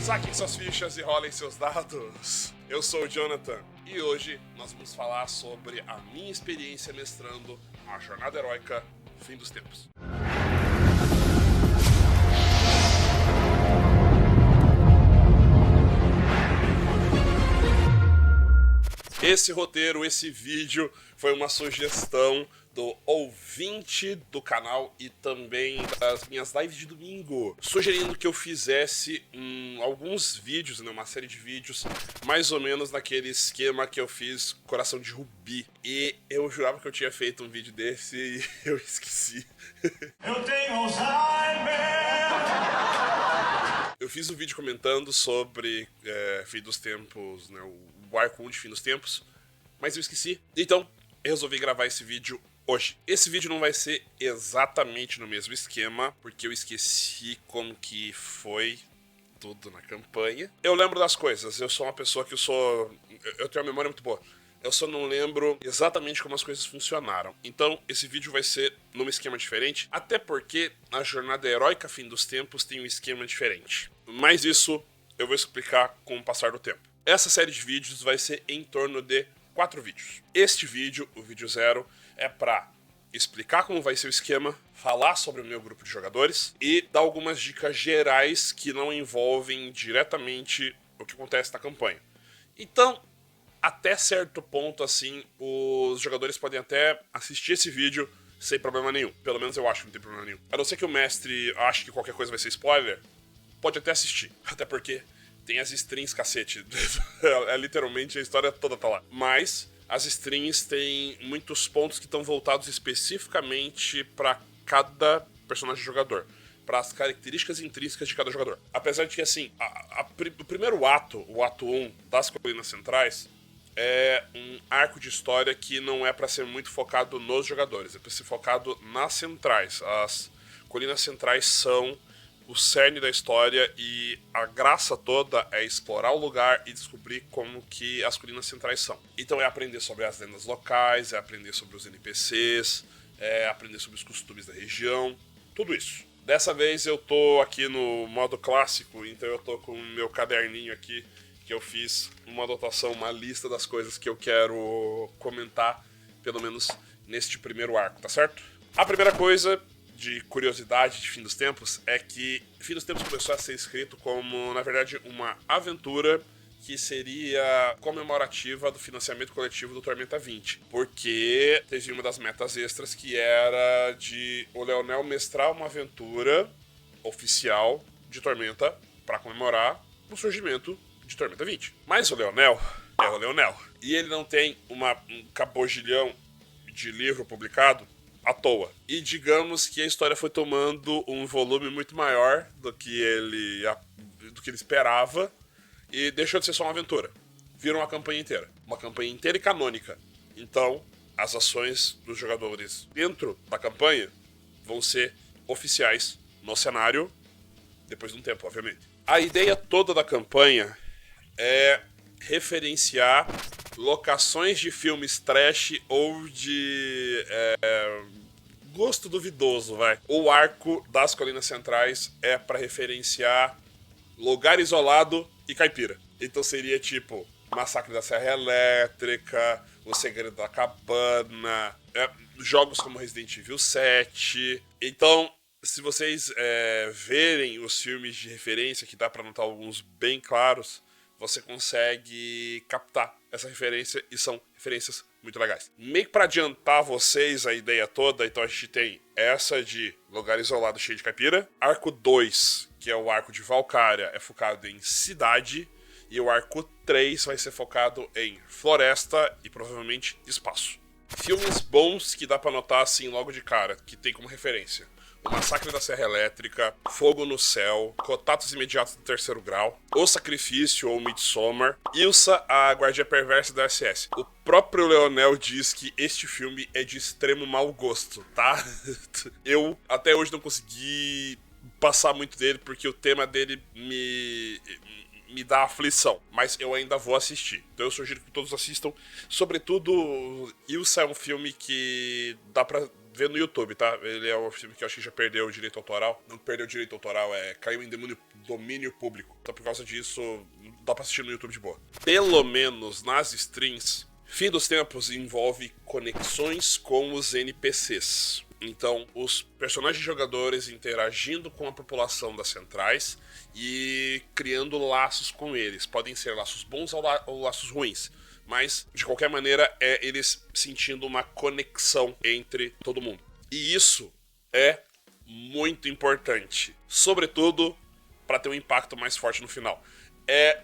Saquem suas fichas e rolem seus dados. Eu sou o Jonathan e hoje nós vamos falar sobre a minha experiência mestrando a Jornada Heróica Fim dos Tempos. Esse roteiro, esse vídeo foi uma sugestão do ouvinte do canal e também das minhas lives de domingo, sugerindo que eu fizesse alguns vídeos, uma série de vídeos, mais ou menos naquele esquema que eu fiz Coração de Rubi. E eu jurava que eu tinha feito um vídeo desse e eu esqueci. Eu tenho Alzheimer! Eu fiz um vídeo comentando sobre Fim dos Tempos, o arco 1 de Fim dos Tempos, mas eu esqueci. Então, eu resolvi gravar esse vídeo hoje. Esse vídeo não vai ser exatamente no mesmo esquema, porque eu esqueci como que foi tudo na campanha. Eu lembro das coisas, eu sou uma pessoa que eu tenho uma memória muito boa. Eu só não lembro exatamente como as coisas funcionaram. Então, esse vídeo vai ser num esquema diferente, até porque a Jornada Heróica Fim dos Tempos tem um esquema diferente. Mas isso eu vou explicar com o passar do tempo. Essa série de vídeos vai ser em torno de 4 vídeos. Este vídeo, o vídeo 0, é para explicar como vai ser o esquema, falar sobre o meu grupo de jogadores e dar algumas dicas gerais que não envolvem diretamente o que acontece na campanha. Então, até certo ponto, assim, os jogadores podem até assistir esse vídeo sem problema nenhum. Pelo menos eu acho que não tem problema nenhum. A não ser que o mestre ache que qualquer coisa vai ser spoiler, pode até assistir. Até porque tem as strings, cacete. Literalmente a história toda tá lá. Mas as strings têm muitos pontos que estão voltados especificamente para cada personagem jogador, para as características intrínsecas de cada jogador. Apesar de que, assim, o primeiro ato, o ato 1 das Colinas Centrais, é um arco de história que não é para ser muito focado nos jogadores, é para ser focado nas centrais. As Colinas Centrais são o cerne da história e a graça toda é explorar o lugar e descobrir como que as Colinas Centrais são. Então é aprender sobre as lendas locais, é aprender sobre os NPCs, é aprender sobre os costumes da região, tudo isso. Dessa vez eu tô aqui no modo clássico, então eu tô com o meu caderninho aqui, que eu fiz uma anotação, uma lista das coisas que eu quero comentar, pelo menos neste primeiro arco, tá certo? A primeira coisa de curiosidade de Fim dos Tempos é que Fim dos Tempos começou a ser escrito como, na verdade, uma aventura que seria comemorativa do financiamento coletivo do Tormenta 20, porque teve uma das metas extras que era de o Leonel mestrar uma aventura oficial de Tormenta para comemorar o surgimento de Tormenta 20. Mas o Leonel é o Leonel, e ele não tem um cabogilhão de livro publicado à toa. E digamos que a história foi tomando um volume muito maior do que ele esperava e deixou de ser só uma aventura. Virou uma campanha inteira. Uma campanha inteira e canônica. Então, as ações dos jogadores dentro da campanha vão ser oficiais no cenário depois de um tempo, obviamente. A ideia toda da campanha é referenciar locações de filmes trash ou de gosto duvidoso, vai. O arco das Colinas Centrais é para referenciar lugar isolado e caipira. Então seria tipo Massacre da Serra Elétrica, O Segredo da Cabana, jogos como Resident Evil 7. Então, se vocês verem os filmes de referência, que dá para notar alguns bem claros, você consegue captar essa referência e são referências muito legais. Meio que pra adiantar vocês a ideia toda, então a gente tem essa de lugar isolado cheio de caipira. Arco 2, que é o arco de Valkyria, é focado em cidade. E o arco 3 vai ser focado em floresta e provavelmente espaço. Filmes bons que dá pra notar assim logo de cara, que tem como referência: O Massacre da Serra Elétrica, Fogo no Céu, Contatos Imediatos do Terceiro Grau, O Sacrifício ou Midsommar, Ilsa, a Guardia Perversa da SS. O próprio Leonel diz que este filme é de extremo mau gosto, tá? Eu até hoje não consegui passar muito dele porque o tema dele me dá aflição, mas eu ainda vou assistir. Então eu sugiro que todos assistam. Sobretudo, Ilsa é um filme que dá pra vê no YouTube, tá? Ele é um filme que eu acho que já perdeu o direito autoral. Não perdeu o direito autoral, caiu em domínio público. Então por causa disso, dá pra assistir no YouTube de boa. Pelo menos nas streams, Fim dos Tempos envolve conexões com os NPCs. Então, os personagens jogadores interagindo com a população das centrais e criando laços com eles. Podem ser laços bons ou laços ruins, mas, de qualquer maneira, eles sentindo uma conexão entre todo mundo. E isso é muito importante, sobretudo para ter um impacto mais forte no final. É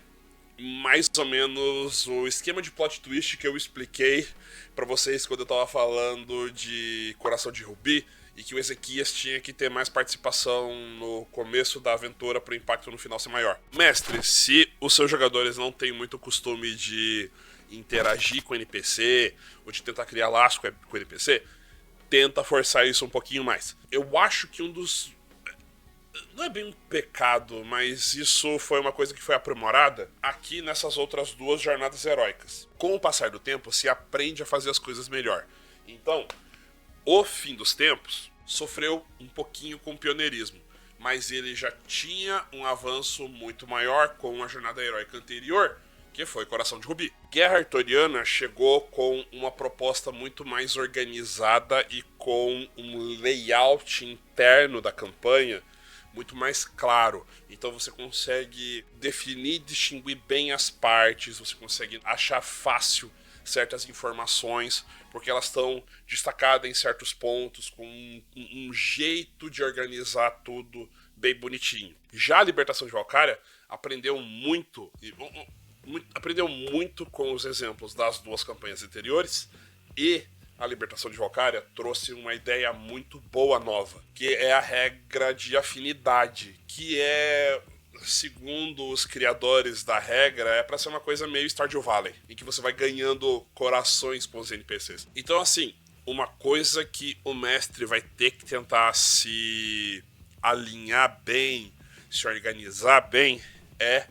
mais ou menos o esquema de plot twist que eu expliquei pra vocês quando eu tava falando de Coração de Rubi e que o Ezequias tinha que ter mais participação no começo da aventura pro impacto no final ser maior. Mestre, se os seus jogadores não têm muito costume de interagir com o NPC ou de tentar criar laço com o NPC, tenta forçar isso um pouquinho mais. Eu acho que um dos... Não é bem um pecado, mas isso foi uma coisa que foi aprimorada aqui nessas outras duas jornadas heróicas. Com o passar do tempo, se aprende a fazer as coisas melhor. Então, o Fim dos Tempos sofreu um pouquinho com o pioneirismo, mas ele já tinha um avanço muito maior com a jornada heróica anterior, que foi Coração de Rubi. Guerra Artoriana chegou com uma proposta muito mais organizada e com um layout interno da campanha muito mais claro. Então você consegue definir e distinguir bem as partes, você consegue achar fácil certas informações, porque elas estão destacadas em certos pontos, com um jeito de organizar tudo bem bonitinho. Já a Libertação de Valkyria aprendeu muito com os exemplos das duas campanhas anteriores, e a Libertação de Valkyria trouxe uma ideia muito boa nova, que é a regra de afinidade, que segundo os criadores da regra, é pra ser uma coisa meio Stardew Valley, em que você vai ganhando corações com os NPCs. Então, assim, uma coisa que o mestre vai ter que tentar se alinhar bem, se organizar bem, é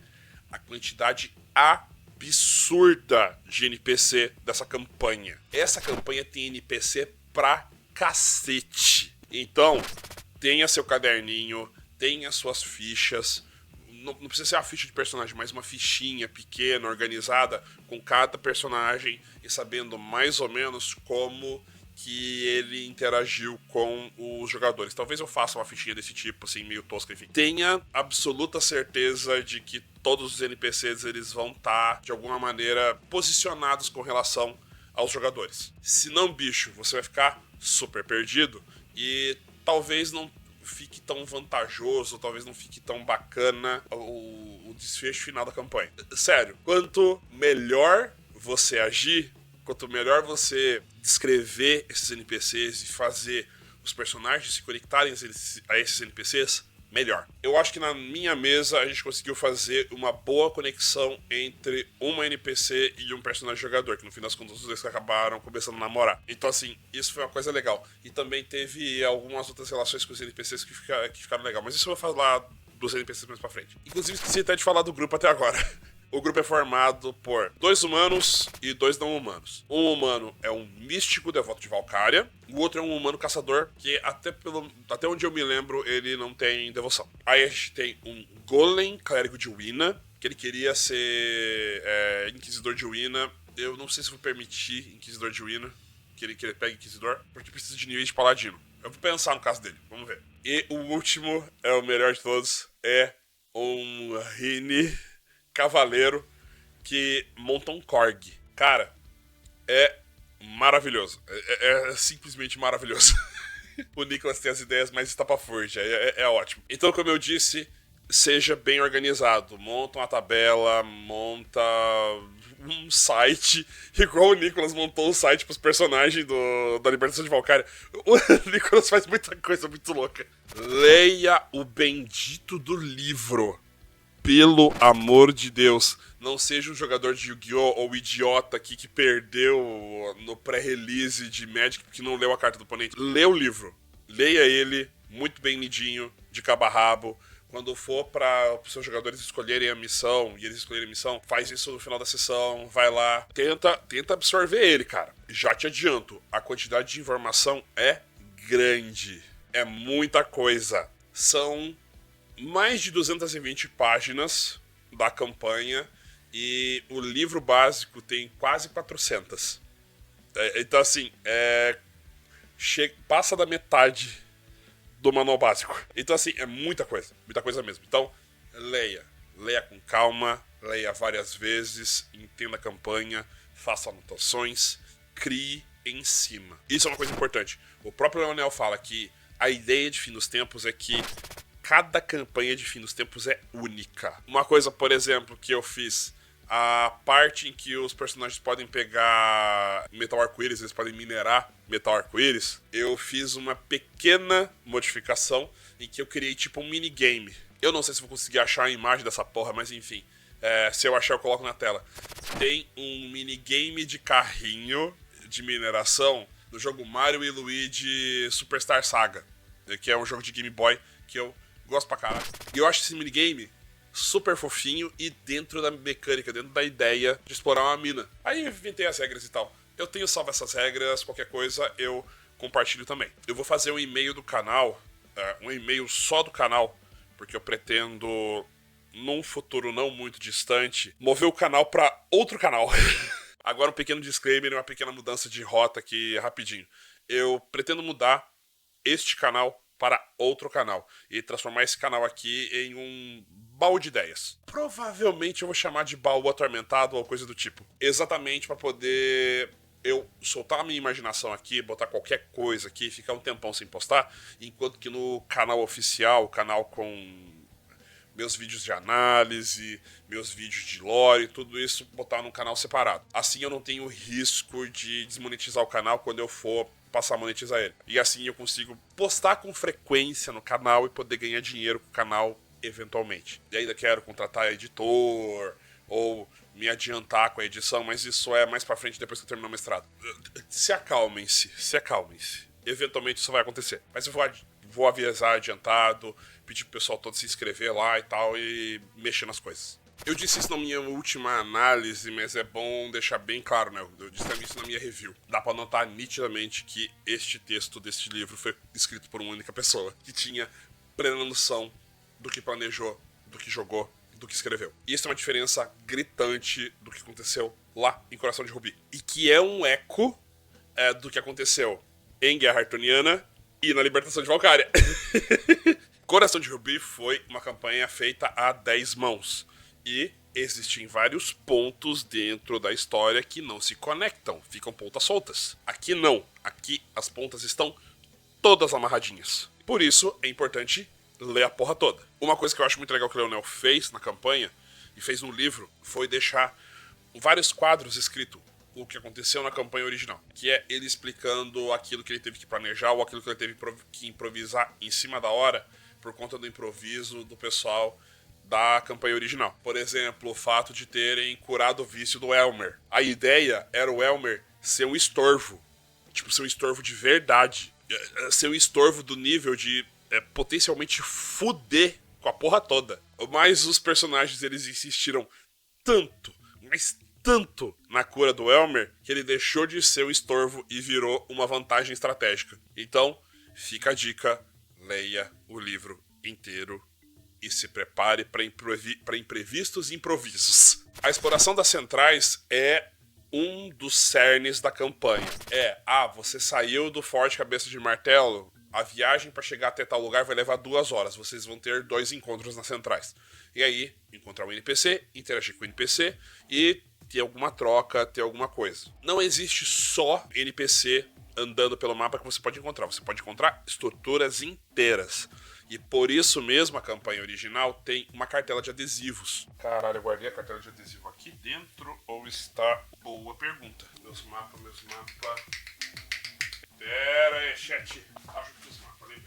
a quantidade absurda de NPC dessa campanha. Essa campanha tem NPC pra cacete. Então, tenha seu caderninho, tenha suas fichas. Não precisa ser uma ficha de personagem, mas uma fichinha pequena, organizada, com cada personagem e sabendo mais ou menos como que ele interagiu com os jogadores. Talvez eu faça uma fichinha desse tipo, assim, meio tosca, enfim. Tenha absoluta certeza de que todos os NPCs eles vão estar, de alguma maneira, posicionados com relação aos jogadores. Se não, bicho, você vai ficar super perdido e talvez não fique tão vantajoso, talvez não fique tão bacana o desfecho final da campanha. Sério, quanto melhor você agir, quanto melhor você descrever esses NPCs e fazer os personagens se conectarem a esses NPCs, melhor. Eu acho que na minha mesa a gente conseguiu fazer uma boa conexão entre uma NPC e um personagem jogador, que no fim das contas os dois acabaram começando a namorar. Então assim, isso foi uma coisa legal. E também teve algumas outras relações com os NPCs que ficaram legal. Mas isso eu vou falar dos NPCs mais pra frente. Inclusive esqueci até de falar do grupo até agora. O grupo é formado por 2 humanos e 2 não humanos. Um humano é um místico devoto de Valkyria, o outro é um humano caçador, que até onde eu me lembro, ele não tem devoção. Aí a gente tem um golem clérigo de Wina, que ele queria ser inquisidor de Wina. Eu não sei se vou permitir inquisidor de Wina, que ele pegue inquisidor, porque precisa de nível de paladino. Eu vou pensar no caso dele, vamos ver. E o último, é o melhor de todos, é um Rini cavaleiro que monta um Korg. Cara, é maravilhoso. É simplesmente maravilhoso. O Nicholas tem as ideias mais estapafúrdia. É ótimo. Então, como eu disse, seja bem organizado. Monta uma tabela, monta um site, igual o Nicholas montou um site pros personagens da Libertação de Valkyria. O Nicholas faz muita coisa muito louca. Leia o bendito do livro. Pelo amor de Deus, não seja um jogador de Yu-Gi-Oh! Ou idiota aqui que perdeu no pré-release de Magic porque não leu a carta do oponente. Lê o livro. Leia ele, muito bem lidinho, de cabo a rabo. Quando for para os seus jogadores escolherem a missão, e eles escolherem a missão, faz isso no final da sessão, vai lá. Tenta absorver ele, cara. Já te adianto, a quantidade de informação é grande. É muita coisa. São mais de 220 páginas da campanha e o livro básico tem quase 400. Então, assim, passa da metade do manual básico. Então, assim, é muita coisa mesmo. Então, leia com calma, leia várias vezes, entenda a campanha, faça anotações, crie em cima. Isso é uma coisa importante. O próprio Leonel fala que a ideia de Fim dos Tempos é que cada campanha de Fim dos Tempos é única. Uma coisa, por exemplo, que eu fiz, a parte em que os personagens podem pegar metal arco-íris, eles podem minerar metal arco-íris, eu fiz uma pequena modificação em que eu criei tipo um minigame. Eu não sei se vou conseguir achar a imagem dessa porra, mas enfim, se eu achar eu coloco na tela. Tem um minigame de carrinho de mineração no jogo Mario e Luigi Superstar Saga, que é um jogo de Game Boy que eu gosto pra caralho. E eu acho esse minigame super fofinho e dentro da mecânica, dentro da ideia de explorar uma mina. Aí eu inventei as regras e tal. Eu tenho salvo essas regras, qualquer coisa eu compartilho também. Eu vou fazer um e-mail do canal, um e-mail só do canal, porque eu pretendo, num futuro não muito distante, mover o canal pra outro canal. Agora um pequeno disclaimer e uma pequena mudança de rota aqui rapidinho. Eu pretendo mudar este canal para outro canal e transformar esse canal aqui em um baú de ideias. Provavelmente eu vou chamar de baú atormentado ou coisa do tipo. Exatamente para poder eu soltar a minha imaginação aqui, botar qualquer coisa aqui e ficar um tempão sem postar, enquanto que no canal oficial, o canal com meus vídeos de análise, meus vídeos de lore, tudo isso botar num canal separado. Assim eu não tenho risco de desmonetizar o canal quando eu for passar a monetizar ele. E assim eu consigo postar com frequência no canal e poder ganhar dinheiro com o canal eventualmente. E ainda quero contratar editor ou me adiantar com a edição, mas isso é mais pra frente depois que eu terminar o mestrado. Se acalmem-se. Eventualmente isso vai acontecer. Mas eu vou avisar adiantado, pedir pro pessoal todo se inscrever lá e tal e mexer nas coisas. Eu disse isso na minha última análise, mas é bom deixar bem claro, né? Eu disse isso na minha review. Dá pra notar nitidamente que este texto deste livro foi escrito por uma única pessoa, que tinha plena noção do que planejou, do que jogou, do que escreveu. E isso é uma diferença gritante do que aconteceu lá em Coração de Rubi. E que é um eco do que aconteceu em Guerra Artuniana e na Libertação de Valkyria. Coração de Rubi foi uma campanha feita a 10 mãos. E existem vários pontos dentro da história que não se conectam, ficam pontas soltas. Aqui não, aqui as pontas estão todas amarradinhas. Por isso é importante ler a porra toda. Uma coisa que eu acho muito legal que o Leonel fez na campanha, e fez no livro, foi deixar vários quadros escritos o que aconteceu na campanha original. Que é ele explicando aquilo que ele teve que planejar ou aquilo que ele teve que improvisar em cima da hora por conta do improviso do pessoal da campanha original. Por exemplo, o fato de terem curado o vício do Elmer. A ideia era o Elmer ser um estorvo. Tipo, ser um estorvo de verdade. Ser um estorvo do nível de potencialmente fuder com a porra toda. Mas os personagens, eles insistiram tanto, mas tanto na cura do Elmer, que ele deixou de ser um estorvo e virou uma vantagem estratégica. Então, fica a dica, leia o livro inteiro e se prepare para imprevistos e improvisos. A exploração das centrais é um dos cernes da campanha. Você saiu do Forte Cabeça de Martelo, a viagem para chegar até tal lugar vai levar 2 horas, vocês vão ter 2 encontros nas centrais. E aí, encontrar um NPC, interagir com o NPC e ter alguma troca, ter alguma coisa. Não existe só NPC andando pelo mapa que você pode encontrar estruturas inteiras. E por isso mesmo a campanha original tem uma cartela de adesivos. Caralho, eu guardei a cartela de adesivo aqui dentro ou está? Boa pergunta. Meus mapas. Pera aí, chat. Acho que os mapas ali.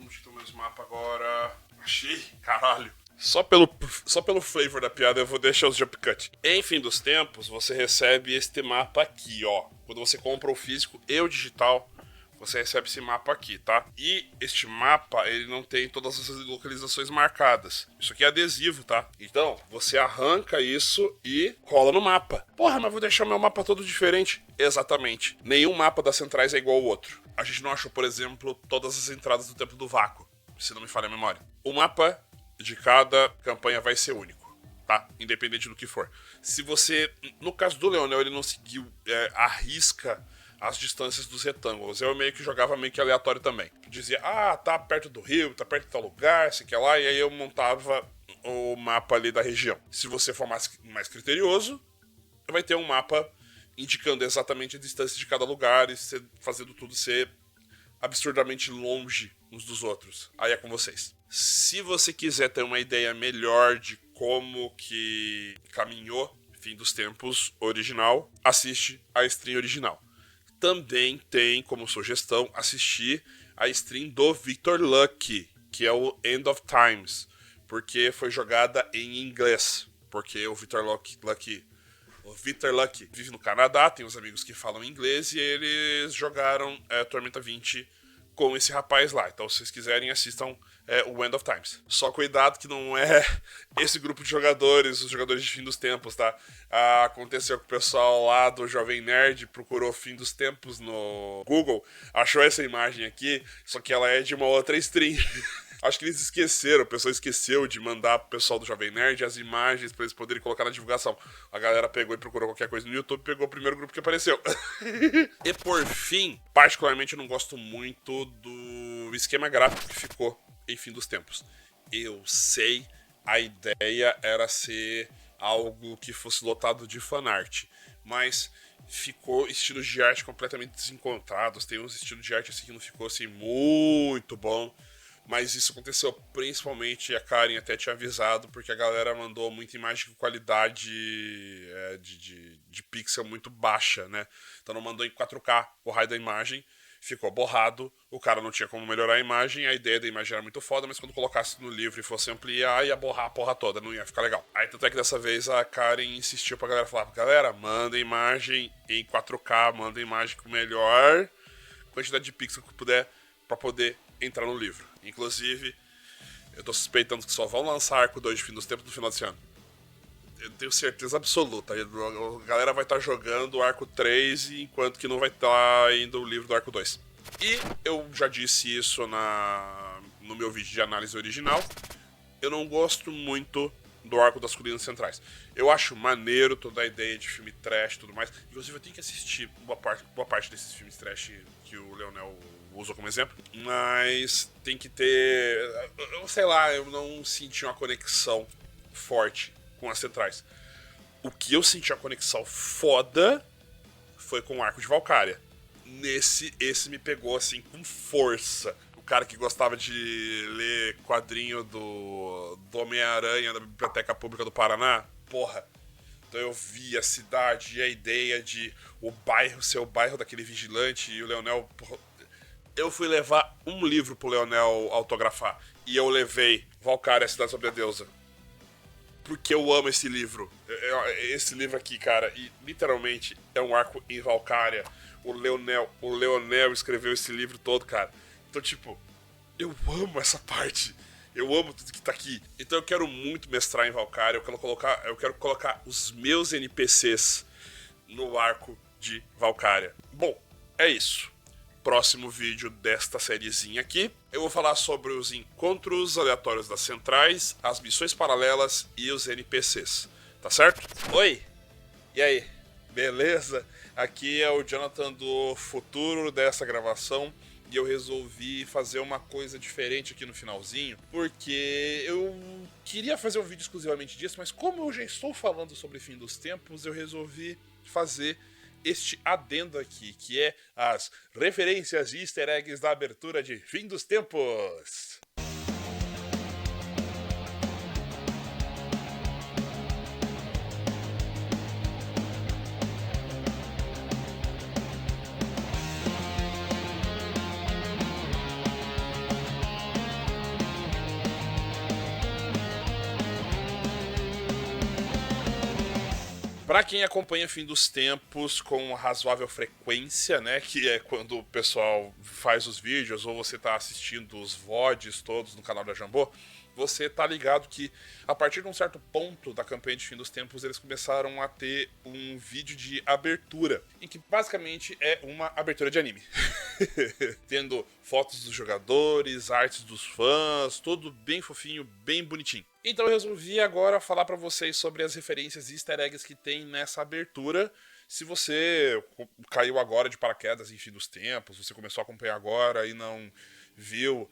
Onde estão meus mapas agora? Achei. Caralho. Só pelo flavor da piada eu vou deixar os jump cut. Em Fim dos Tempos, você recebe este mapa aqui, ó. Quando você compra o físico e o digital, você recebe esse mapa aqui, tá? E este mapa, ele não tem todas as localizações marcadas. Isso aqui é adesivo, tá? Então, você arranca isso e cola no mapa. Porra, mas vou deixar meu mapa todo diferente. Exatamente. Nenhum mapa das centrais é igual ao outro. A gente não achou, por exemplo, todas as entradas do Templo do Vácuo, se não me falha a memória. O mapa de cada campanha vai ser único, tá? Independente do que for. Se você... No caso do Leonel, ele não seguiu a risca as distâncias dos retângulos. Eu meio que jogava meio que aleatório também. Dizia, tá perto do rio, tá perto de tal lugar, sei que lá, e aí eu montava o mapa ali da região. Se você for mais criterioso, vai ter um mapa indicando exatamente a distância de cada lugar e fazendo tudo ser absurdamente longe uns dos outros. Aí é com vocês. Se você quiser ter uma ideia melhor de como que caminhou Fim dos Tempos original, assiste a stream original. Também tem como sugestão assistir a stream do Victor Lucky, que é o End of Times, porque foi jogada em inglês, porque o Victor Lucky vive no Canadá, tem uns amigos que falam inglês e eles jogaram Tormenta 20 com esse rapaz lá. Então, se vocês quiserem, assistam o End of Times. Só cuidado que não é esse grupo de jogadores, os jogadores de Fim dos Tempos, tá? Aconteceu que o pessoal lá do Jovem Nerd procurou Fim dos Tempos no Google, achou essa imagem aqui, só que ela é de uma outra stream. Acho que eles esqueceram, o pessoal esqueceu de mandar pro pessoal do Jovem Nerd as imagens pra eles poderem colocar na divulgação. A galera pegou e procurou qualquer coisa no YouTube, pegou o primeiro grupo que apareceu. E por fim, particularmente eu não gosto muito do esquema gráfico que ficou em Fim dos Tempos. Eu sei, a ideia era ser algo que fosse lotado de fanart, mas ficou estilos de arte completamente desencontrados. Tem uns estilos de arte assim que não ficou assim muito bom. Mas isso aconteceu principalmente, a Karen até tinha avisado, porque a galera mandou muita imagem com qualidade de pixel muito baixa, né? Então não mandou em 4K o raio da imagem, ficou borrado, o cara não tinha como melhorar a imagem, a ideia da imagem era muito foda, mas quando colocasse no livro e fosse ampliar, ia borrar a porra toda, não ia ficar legal. Aí tanto é que dessa vez a Karen insistiu pra galera falar, galera, manda imagem em 4K, manda imagem com melhor quantidade de pixel que puder, pra poder entrar no livro. Inclusive, eu tô suspeitando que só vão lançar Arco 2 de Fim dos Tempos no final desse ano. Eu tenho certeza absoluta. A galera vai estar jogando o Arco 3, enquanto que não vai estar indo o livro do Arco 2. E eu já disse isso no meu vídeo de análise original. Eu não gosto muito do Arco das Colinas Centrais. Eu acho maneiro toda a ideia de filme trash e tudo mais. Inclusive, eu tenho que assistir boa parte desses filmes trash que o Leonel usou como exemplo, mas tem que ter... Eu sei lá, eu não senti uma conexão forte com as centrais. O que eu senti a conexão foda foi com o Arco de Valkyria. Esse me pegou assim com força. O cara que gostava de ler quadrinho do Homem-Aranha da Biblioteca Pública do Paraná, porra. Então eu vi a cidade e a ideia de o bairro ser o bairro daquele vigilante e o Leonel... Porra, eu fui levar um livro pro Leonel autografar. E eu levei Valkyria, a Cidade Sobre a Deusa. Porque eu amo esse livro. Esse livro aqui, cara, e literalmente é um arco em Valkyria. O Leonel escreveu esse livro todo, cara. Então, tipo, eu amo essa parte. Eu amo tudo que tá aqui. Então eu quero muito mestrar em Valkyria. Eu quero colocar os meus NPCs no arco de Valkyria. Bom, é isso. Próximo vídeo desta sériezinha aqui, eu vou falar sobre os encontros aleatórios das centrais, as missões paralelas e os NPCs, tá certo? Oi! E aí? Beleza? Aqui é o Jonathan do futuro dessa gravação e eu resolvi fazer uma coisa diferente aqui no finalzinho, porque eu queria fazer um vídeo exclusivamente disso, mas como eu já estou falando sobre Fim dos Tempos, eu resolvi fazer este adendo aqui, que é as referências e easter eggs da abertura de Fim dos Tempos. Pra quem acompanha Fim dos Tempos com razoável frequência, né, que é quando o pessoal faz os vídeos ou você tá assistindo os VODs todos no canal da Jambô, você tá ligado que a partir de um certo ponto da campanha de Fim dos Tempos eles começaram a ter um vídeo de abertura, em que basicamente é uma abertura de anime. Tendo fotos dos jogadores, artes dos fãs, tudo bem fofinho, bem bonitinho. Então eu resolvi agora falar pra vocês sobre as referências e easter eggs que tem nessa abertura. Se você caiu agora de paraquedas em Fim dos Tempos, você começou a acompanhar agora e não viu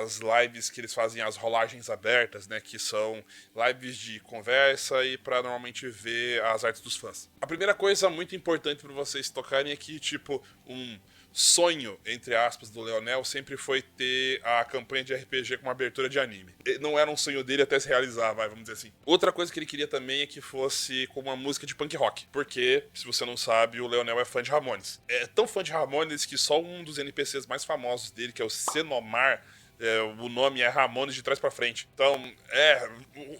as lives que eles fazem, as rolagens abertas, né, que são lives de conversa e para normalmente ver as artes dos fãs. A primeira coisa muito importante para vocês tocarem é que, tipo, um sonho, entre aspas, do Leonel sempre foi ter a campanha de RPG com uma abertura de anime. Não era um sonho dele até se realizar, vamos dizer assim. Outra coisa que ele queria também é que fosse com uma música de punk rock, porque, se você não sabe, o Leonel é fã de Ramones. É tão fã de Ramones que só um dos NPCs mais famosos dele, que é o Senomar, o nome é Ramones de trás pra frente. Então,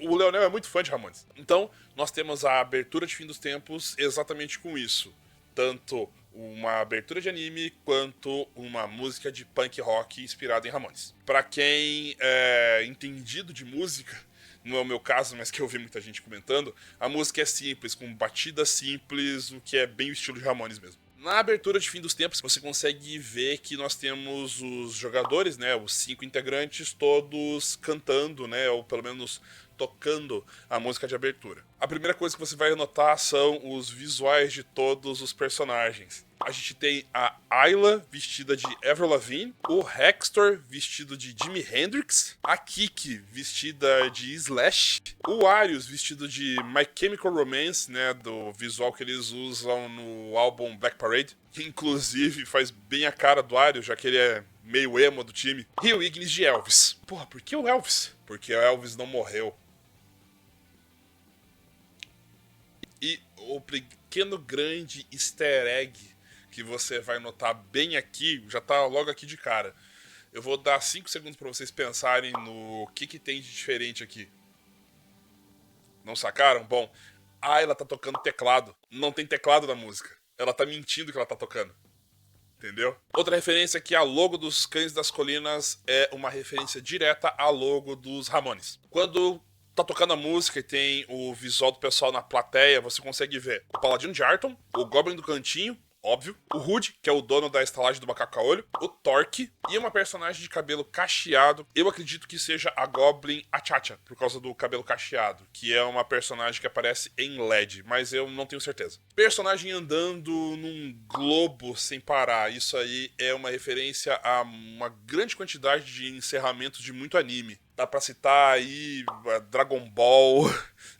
o Leonel é muito fã de Ramones. Então, nós temos a abertura de Fim dos Tempos exatamente com isso. Tanto uma abertura de anime quanto uma música de punk rock inspirada em Ramones. Pra quem é entendido de música, não é o meu caso, mas que eu vi muita gente comentando, a música é simples, com batidas simples, o que é bem o estilo de Ramones mesmo. Na abertura de Fim dos Tempos, você consegue ver que nós temos os jogadores, né, os 5 integrantes, todos cantando, né, ou pelo menos tocando a música de abertura. A primeira coisa que você vai notar são os visuais de todos os personagens. A gente tem a Ayla vestida de Avril Lavigne, o Hector vestido de Jimi Hendrix, a Kiki vestida de Slash, o Arius vestido de My Chemical Romance, né, do visual que eles usam no álbum Black Parade, que inclusive faz bem a cara do Arius, já que ele é meio emo do time, e o Ignis de Elvis. Porra, por que o Elvis? Porque o Elvis não morreu. E o pequeno grande easter egg que você vai notar bem aqui, já tá logo aqui de cara. Eu vou dar 5 segundos para vocês pensarem no que tem de diferente aqui. Não sacaram? Bom, ela tá tocando teclado. Não tem teclado na música. Ela tá mentindo que ela tá tocando. Entendeu? Outra referência é que a logo dos Cães das Colinas é uma referência direta à logo dos Ramones. Quando tá tocando a música e tem o visual do pessoal na plateia, você consegue ver o Paladino de Arton, o Goblin do Cantinho, óbvio, o Rude, que é o dono da estalagem do Macaco Caolho, o Torque e uma personagem de cabelo cacheado. Eu acredito que seja a Goblin Achacha, por causa do cabelo cacheado, que é uma personagem que aparece em LED, mas eu não tenho certeza. Personagem andando num globo sem parar, isso aí é uma referência a uma grande quantidade de encerramentos de muito anime. Dá pra citar aí Dragon Ball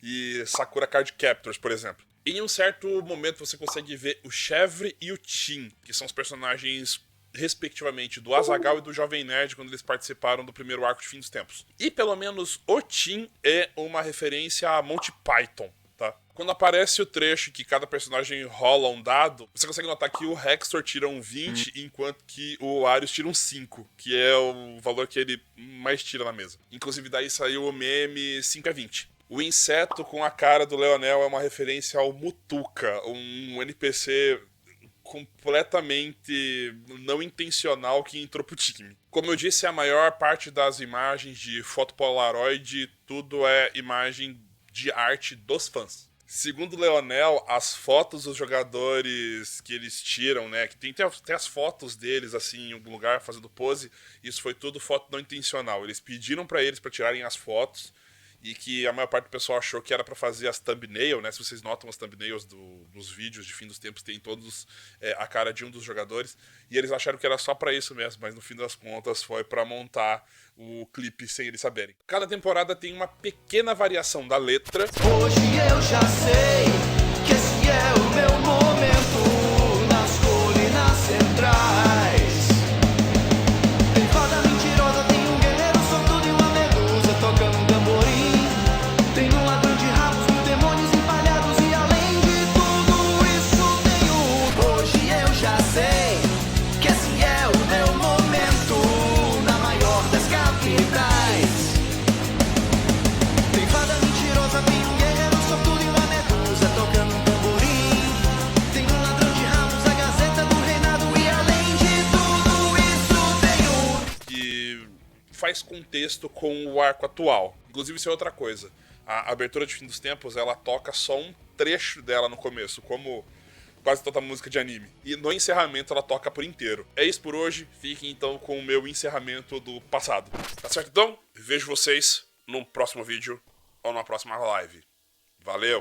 e Sakura Card Captors, por exemplo. Em um certo momento você consegue ver o Chevre e o Tim, que são os personagens, respectivamente, do Azaghal e do Jovem Nerd, quando eles participaram do primeiro arco de Fim dos Tempos. E pelo menos o Tim é uma referência a Monty Python, tá? Quando aparece o trecho que cada personagem rola um dado, você consegue notar que o Hector tira um 20, enquanto que o Arius tira um 5, que é o valor que ele mais tira na mesa. Inclusive daí saiu o meme 5 a 20. O inseto com a cara do Leonel é uma referência ao Mutuca, um NPC completamente não intencional que entrou pro time. Como eu disse, a maior parte das imagens de foto Polaroid, tudo é imagem de arte dos fãs. Segundo o Leonel, as fotos dos jogadores que eles tiram, né, que tem até as fotos deles assim em algum lugar fazendo pose, isso foi tudo foto não intencional. Eles pediram pra eles pra tirarem as fotos, e que a maior parte do pessoal achou que era pra fazer as thumbnails, né? Se vocês notam as thumbnails dos vídeos de Fim dos Tempos, tem todos a cara de um dos jogadores, e eles acharam que era só pra isso mesmo, mas no fim das contas foi pra montar o clipe sem eles saberem. Cada temporada tem uma pequena variação da letra. Hoje eu já sei que esse é o meu momento nas colinas centrais. Tem fada mentirosa, tem um guerreiro sortudo e uma medusa tocando um tamborim. Tem um ladrão de rabos, mil demônios empalhados e além de tudo isso tem Hoje eu já sei que esse é o meu momento na maior das capitais. Tem fada mentirosa, tem um guerreiro sortudo e uma medusa tocando faz contexto com o arco atual. Inclusive, isso é outra coisa. A abertura de Fim dos Tempos, ela toca só um trecho dela no começo, como quase toda música de anime. E no encerramento ela toca por inteiro. É isso por hoje. Fiquem então com o meu encerramento do passado. Tá certo então? Vejo vocês num próximo vídeo ou numa próxima live. Valeu!